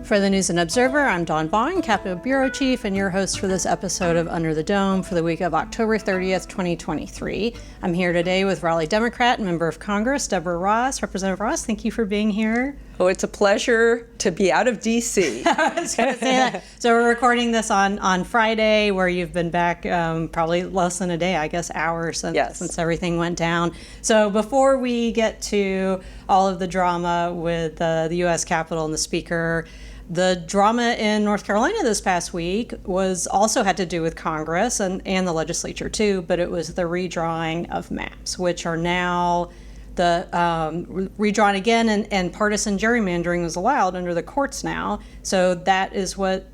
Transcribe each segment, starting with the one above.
For the News and Observer, I'm Dawn Vaughan, Capitol Bureau Chief, and your host for this episode of Under the Dome for the week of October 30th, 2023. I'm here today with Raleigh Democrat and Member of Congress, Deborah Ross. Representative Ross, thank you for being here. Oh, it's a pleasure to be out of D.C. I was going to say that. So we're recording this on Friday, where you've been back probably less than a day, I guess, hours since everything went down. So before we get to all of the drama with the U.S. Capitol and the Speaker, the drama in North Carolina this past week also had to do with Congress and the legislature too, but it was the redrawing of maps, which are now redrawn again, and partisan gerrymandering was allowed under the courts now. So that's what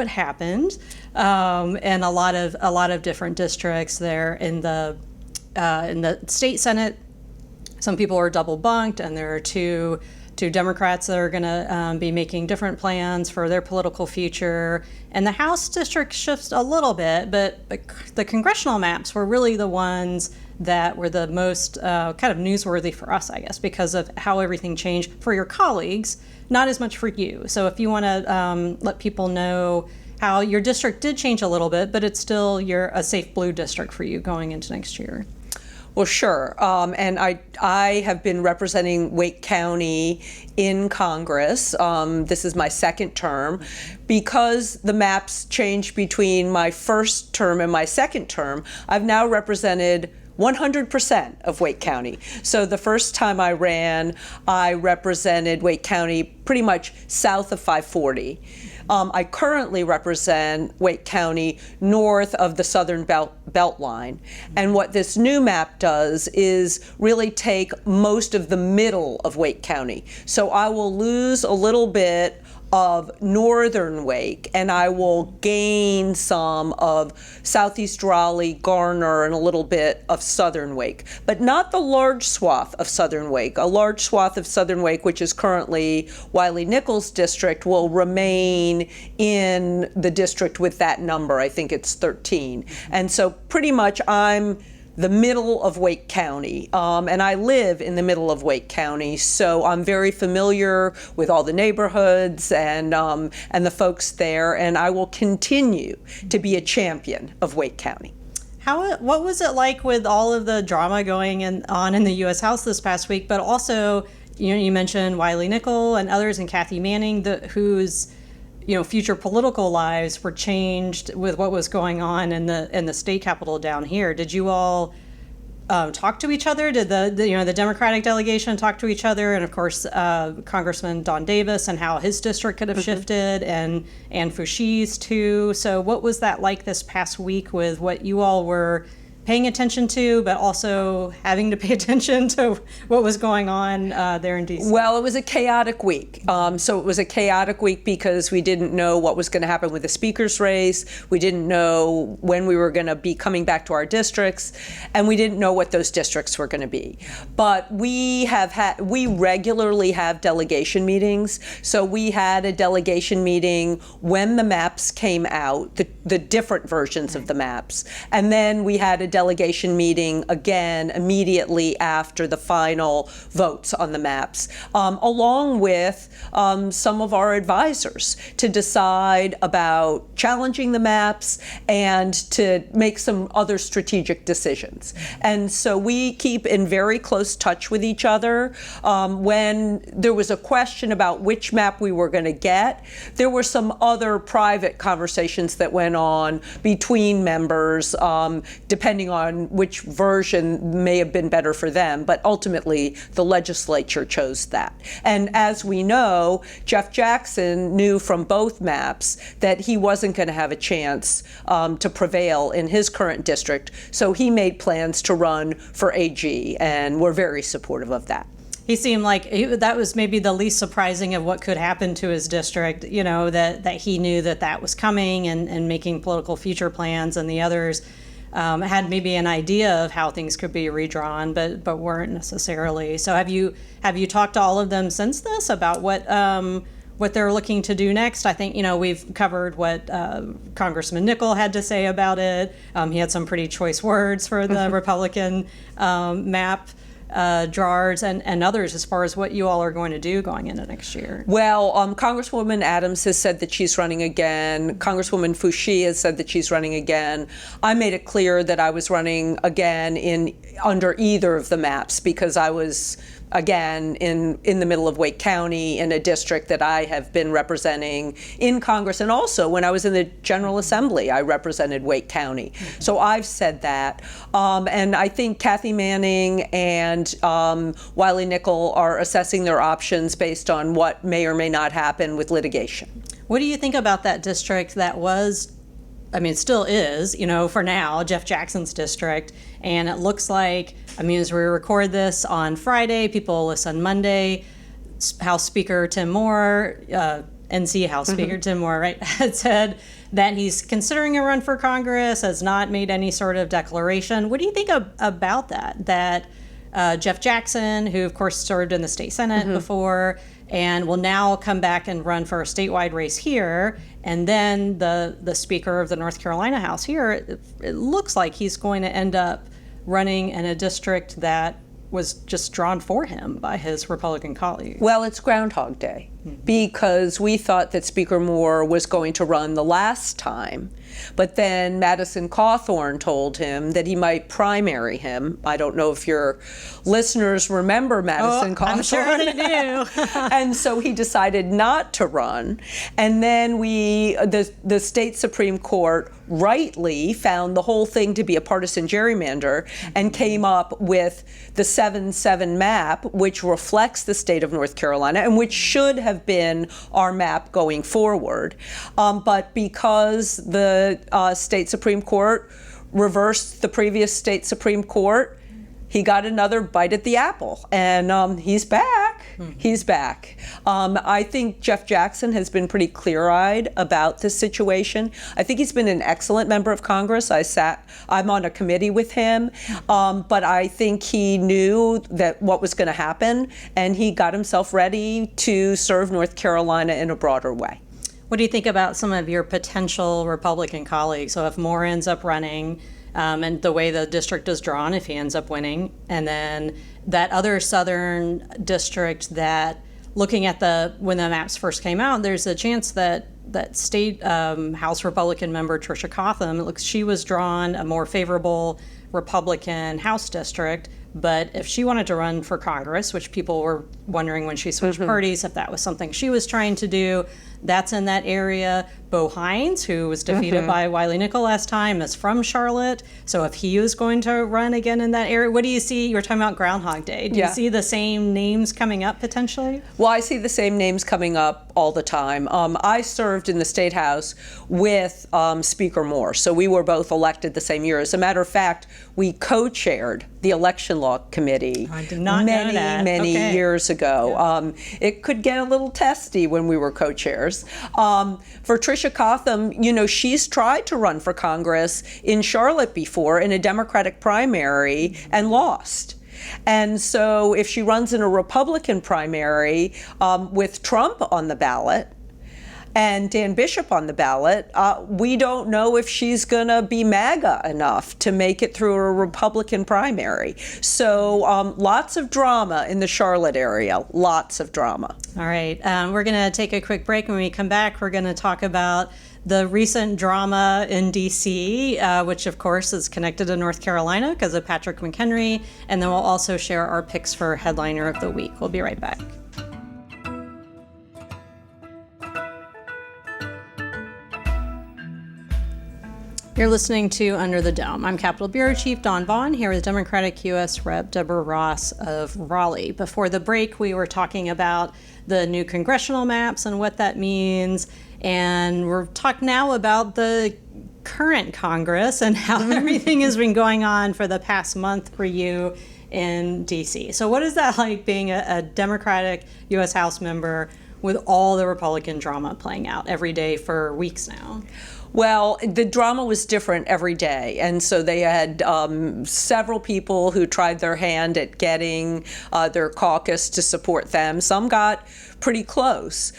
happened, and a lot of different districts there in the state Senate. Some people are double bunked, and there are two Democrats that are going to be making different plans for their political future. And the House district shifts a little bit, but the congressional maps were really the ones that were the most kind of newsworthy for us, I guess, because of how everything changed for your colleagues, not as much for you. So if you want to let people know how your district did change a little bit, but it's still a safe blue district for you going into next year. Well, sure. And I have been representing Wake County in Congress. This is my second term. Because the maps changed between my first term and my second term, I've now represented 100% of Wake County. So the first time I ran, I represented Wake County pretty much south of 540. I currently represent Wake County north of the Southern Belt Line. And what this new map does is really take most of the middle of Wake County. So I will lose a little bit of northern Wake, and I will gain some of southeast Raleigh, Garner, and a little bit of southern Wake, but not the large swath of southern Wake. A large swath of southern Wake, which is currently Wiley-Nichols district, will remain in the district with that number. I think it's 13. And so pretty much I'm the middle of Wake County, and I live in the middle of Wake County, so I'm very familiar with all the neighborhoods and the folks there, and I will continue to be a champion of Wake County. What was it like with all of the drama going on in the U.S. House this past week, but also, you mentioned Wiley-Nichols and others, and Kathy Manning, whose future political lives were changed with what was going on in the state capitol down here. Did you all talk to each other? Did the Democratic delegation talk to each other? And of course, Congressman Don Davis and how his district could have shifted, and Foushie's too. So what was that like this past week with what you all were paying attention to, but also having to pay attention to what was going on there in D.C.? Well, it was a chaotic week. So it was a chaotic week because we didn't know what was going to happen with the speaker's race. We didn't know when we were going to be coming back to our districts, and we didn't know what those districts were going to be. But we regularly have delegation meetings. So we had a delegation meeting when the maps came out, the different versions of the maps, and then we had a delegation meeting again immediately after the final votes on the maps, along with some of our advisors to decide about challenging the maps and to make some other strategic decisions. And so we keep in very close touch with each other. When there was a question about which map we were going to get, there were some other private conversations that went on between members, depending on which version may have been better for them, but ultimately the legislature chose that. And as we know, Jeff Jackson knew from both maps that he wasn't going to have a chance to prevail in his current district, so he made plans to run for AG, and we're very supportive of that. He seemed like that was maybe the least surprising of what could happen to his district, that he knew that was coming and making political future plans, and the others had maybe an idea of how things could be redrawn, but weren't necessarily. So have you talked to all of them since this about what they're looking to do next? I think we've covered what Congressman Nichols had to say about it. He had some pretty choice words for the Republican map drawers and others as far as what you all are going to do going into next year? Well, Congresswoman Adams has said that she's running again. Congresswoman Foushee has said that she's running again. I made it clear that I was running again under either of the maps because I was again in the middle of Wake County in a district that I have been representing in Congress, and also when I was in the General Assembly I represented Wake County. So I've said that, and I think Kathy Manning and Wiley Nickel are assessing their options based on what may or may not happen with litigation. What do you think about that district that was, I mean, it still is, for now, Jeff Jackson's district, and it looks like, as we record this on Friday, people will listen Monday, House Speaker Tim Moore, NC House Speaker Tim Moore, right, had said that he's considering a run for Congress, has not made any sort of declaration. What do you think about that Jeff Jackson, who of course served in the state Senate before, and will now come back and run for a statewide race here, and then the Speaker of the North Carolina House here, it looks like he's going to end up running in a district that was just drawn for him by his Republican colleagues? Well, it's Groundhog Day because we thought that Speaker Moore was going to run the last time, but then Madison Cawthorn told him that he might primary him. I don't know if your listeners remember Madison Cawthorn. I'm sure they do. And so he decided not to run. And then the state Supreme Court rightly found the whole thing to be a partisan gerrymander and came up with the 7-7 map, which reflects the state of North Carolina and which should have been our map going forward. But because the state Supreme Court reversed the previous state Supreme Court, he got another bite at the apple, and he's back. He's back. I think Jeff Jackson has been pretty clear-eyed about this situation. I think he's been an excellent member of Congress. I'm on a committee with him, but I think he knew that what was going to happen, and he got himself ready to serve North Carolina in a broader way. What do you think about some of your potential Republican colleagues? So if Moore ends up running, and the way the district is drawn, if he ends up winning, and then that other southern district that, looking at when the maps first came out, there's a chance that state House Republican member Tricia Cotham, she was drawn a more favorable Republican House district, but if she wanted to run for Congress, which people were wondering when she switched parties, if that was something she was trying to do, that's in that area. Bo Hines, who was defeated by Wiley Nickel last time, is from Charlotte. So if he was going to run again in that area, what do you see? You were talking about Groundhog Day. Do you see the same names coming up potentially? Well, I see the same names coming up all the time. I served in the State House with Speaker Moore, so we were both elected the same year. As a matter of fact, we co-chaired the Election Law Committee many years ago. Yeah. It could get a little testy when we were co-chairs. For Tricia Cotham, she's tried to run for Congress in Charlotte before in a Democratic primary and lost. And so if she runs in a Republican primary with Trump on the ballot and Dan Bishop on the ballot, we don't know if she's going to be MAGA enough to make it through a Republican primary. So lots of drama in the Charlotte area, lots of drama. All right, we're going to take a quick break. When we come back, we're going to talk about the recent drama in D.C., which of course is connected to North Carolina because of Patrick McHenry, and then we'll also share our picks for Headliner of the Week. We'll be right back. You're listening to Under the Dome. I'm Capitol Bureau Chief Dawn Vaughan here with Democratic U.S. Rep. Deborah Ross of Raleigh. Before the break, we were talking about the new congressional maps and what that means, and we're talking now about the current Congress and how everything has been going on for the past month for you in D.C. So what is that like being a Democratic U.S. House member with all the Republican drama playing out every day for weeks now? Well, the drama was different every day, and so they had several people who tried their hand at getting their caucus to support them. Some got pretty close.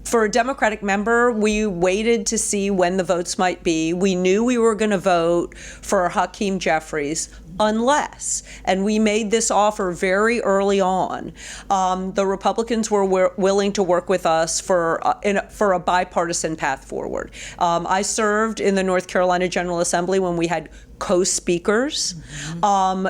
For a Democratic member, we waited to see when the votes might be. We knew we were going to vote for Hakeem Jeffries unless, and we made this offer very early on, the Republicans were willing to work with us for a bipartisan path forward. I served in the North Carolina General Assembly when we had co-speakers.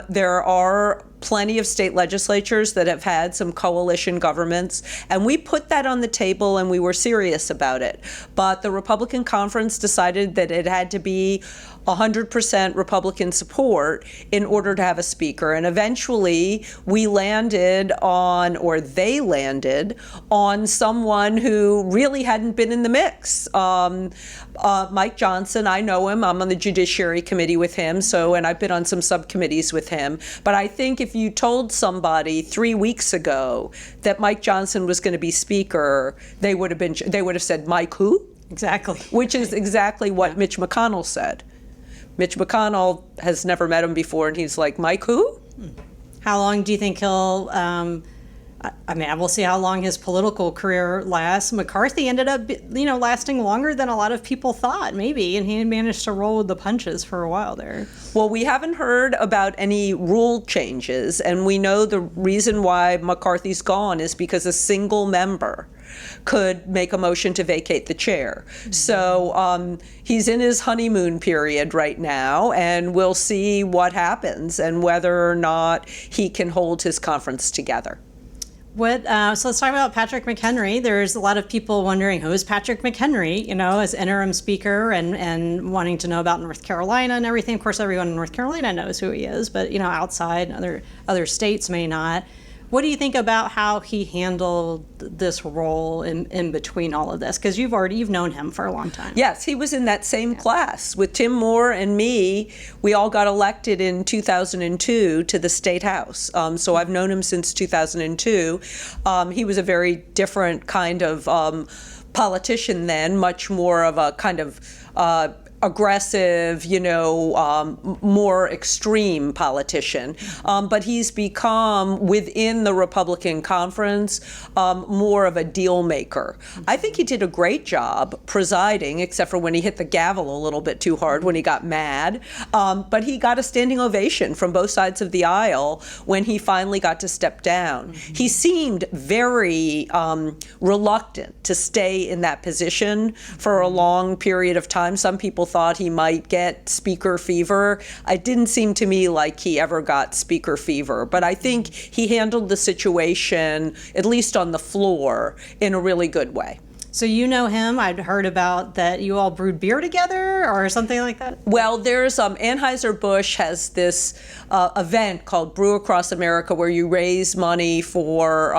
There are plenty of state legislatures that have had some coalition governments, and we put that on the table and we were serious about it. But the Republican conference decided that it had to be 100% Republican support in order to have a speaker. And eventually we landed on, or they landed on, someone who really hadn't been in the mix. Mike Johnson, I know him. I'm on the Judiciary Committee with him, and I've been on some subcommittees with him. But I think if you told somebody 3 weeks ago that Mike Johnson was going to be Speaker, they would have said, Mike who? Exactly. Which is exactly what Mitch McConnell said. Mitch McConnell has never met him before, and he's like, Mike who? How long do you think he'll, we'll see how long his political career lasts. McCarthy ended up, lasting longer than a lot of people thought, maybe, and he managed to roll with the punches for a while there. Well, we haven't heard about any rule changes, and we know the reason why McCarthy's gone is because a single member could make a motion to vacate the chair. So he's in his honeymoon period right now, and we'll see what happens and whether or not he can hold his conference together. So let's talk about Patrick McHenry. There's a lot of people wondering, who is Patrick McHenry, as interim speaker and wanting to know about North Carolina and everything. Of course, everyone in North Carolina knows who he is, but, outside, other states may not. What do you think about how he handled this role in between all of this? Because you've known him for a long time. Yes, he was in that same class with Tim Moore and me. We all got elected in 2002 to the state house. So I've known him since 2002. He was a very different kind of politician then, much more of a kind of aggressive, more extreme politician. But he's become, within the Republican conference, more of a deal maker. I think he did a great job presiding, except for when he hit the gavel a little bit too hard when he got mad. But he got a standing ovation from both sides of the aisle when he finally got to step down. He seemed very reluctant to stay in that position for a long period of time. Some people thought he might get speaker fever. It didn't seem to me like he ever got speaker fever, but I think he handled the situation, at least on the floor, in a really good way. So you know him. I'd heard about that you all brewed beer together or something like that? Well, there's Anheuser-Busch has this event called Brew Across America where you raise money for,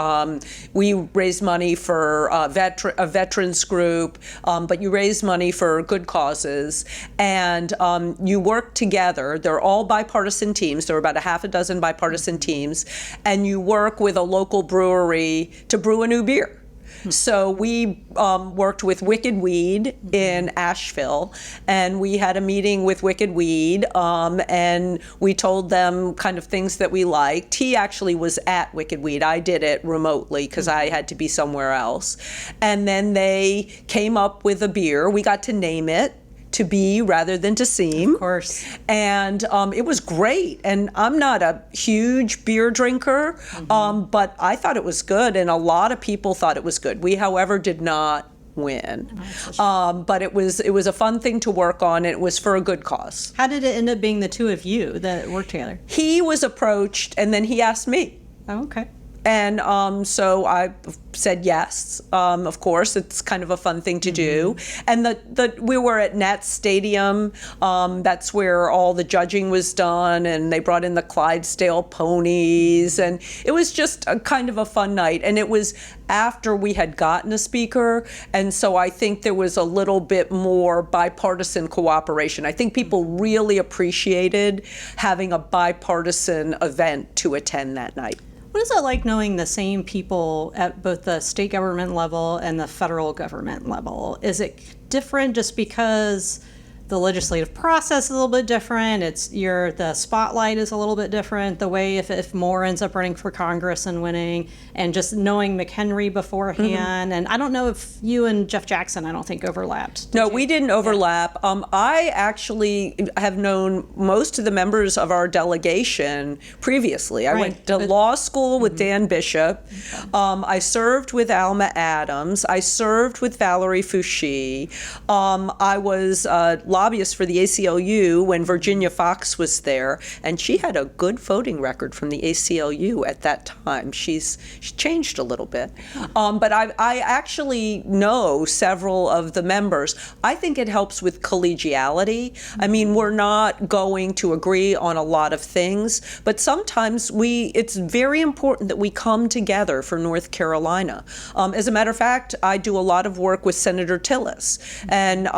we raise money for a veterans group, but you raise money for good causes, and you work together. They're all bipartisan teams. There are about a half a dozen bipartisan teams, and you work with a local brewery to brew a new beer. So we worked with Wicked Weed in Asheville, and we had a meeting with Wicked Weed, and we told them kind of things that we liked. He actually was at Wicked Weed. I did it remotely because I had to be somewhere else. And then they came up with a beer. We got to name it To Be rather than To Seem. Of course. And it was great. And I'm not a huge beer drinker, but I thought it was good, and a lot of people thought it was good. We, however, did not win. But it was a fun thing to work on, and it was for a good cause. How did it end up being the two of you that worked together? He was approached, and then he asked me. Oh, okay. And so I said yes. Of course, it's kind of a fun thing to do. And we were at Nats Stadium. That's where all the judging was done, and they brought in the Clydesdale ponies, and it was just a kind of a fun night. And it was after we had gotten a speaker, and so I think there was a little bit more bipartisan cooperation. I think people really appreciated having a bipartisan event to attend that night. What is it like knowing the same people at both the state government level and the federal government level? Is it different just because the legislative process is a little bit different. The spotlight is a little bit different. The way if Moore ends up running for Congress and winning, and just knowing McHenry beforehand. And I don't know if you and Jeff Jackson, I don't think, overlapped. No, we didn't overlap. I actually have known most of the members of our delegation previously. I went to law school with Dan Bishop. I served with Alma Adams. I served with Valerie Fouché. I was a lobbyist for the ACLU when Virginia Fox was there, and she had a good voting record from the ACLU at that time. She's changed a little bit. But I actually know several of the members. I think it helps with collegiality. I mean, we're not going to agree on a lot of things, but sometimes it's very important that we come together for North Carolina. As a matter of fact, I do a lot of work with Senator Tillis, and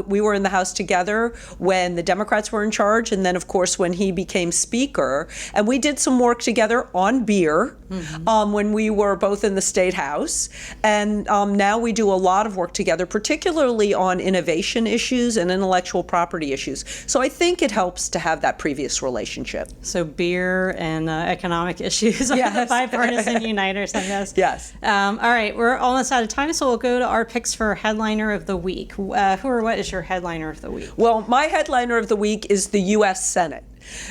we were in the House together when the Democrats were in charge, and then, of course, when he became Speaker. And we did some work together on beer when we were both in the State House. And now we do a lot of work together, particularly on innovation issues and intellectual property issues. So I think it helps to have that previous relationship. So beer and economic issues are the bipartisan uniters, I guess. Yes. All right, we're almost out of time, so we'll go to our picks for Headliner of the Week. Who or what is your Headliner of the Week? Well, my Headliner of the Week is the U.S. Senate,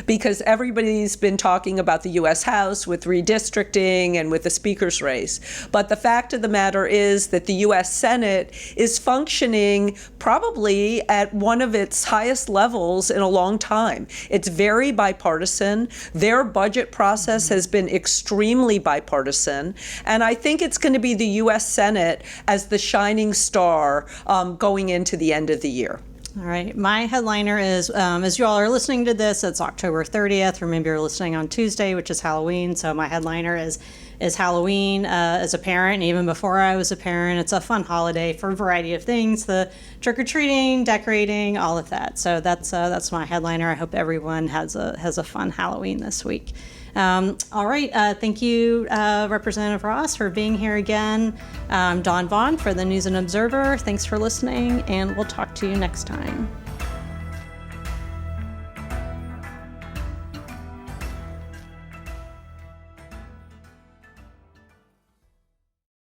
because everybody's been talking about the U.S. House with redistricting and with the Speaker's race. But the fact of the matter is that the U.S. Senate is functioning probably at one of its highest levels in a long time. It's very bipartisan. Their budget process has been extremely bipartisan. And I think it's going to be the U.S. Senate as the shining star going into the end of the year. All right. My headliner is, as you all are listening to this, it's October 30th. Remember, you're listening on Tuesday, which is Halloween. So my headliner is Halloween. As a parent, and even before I was a parent, it's a fun holiday for a variety of things, the trick-or-treating, decorating, all of that. So that's my headliner. I hope everyone has a fun Halloween this week. All right. Thank you, Representative Ross, for being here again. Dawn Vaughan for the News and Observer. Thanks for listening, and we'll talk to you next time.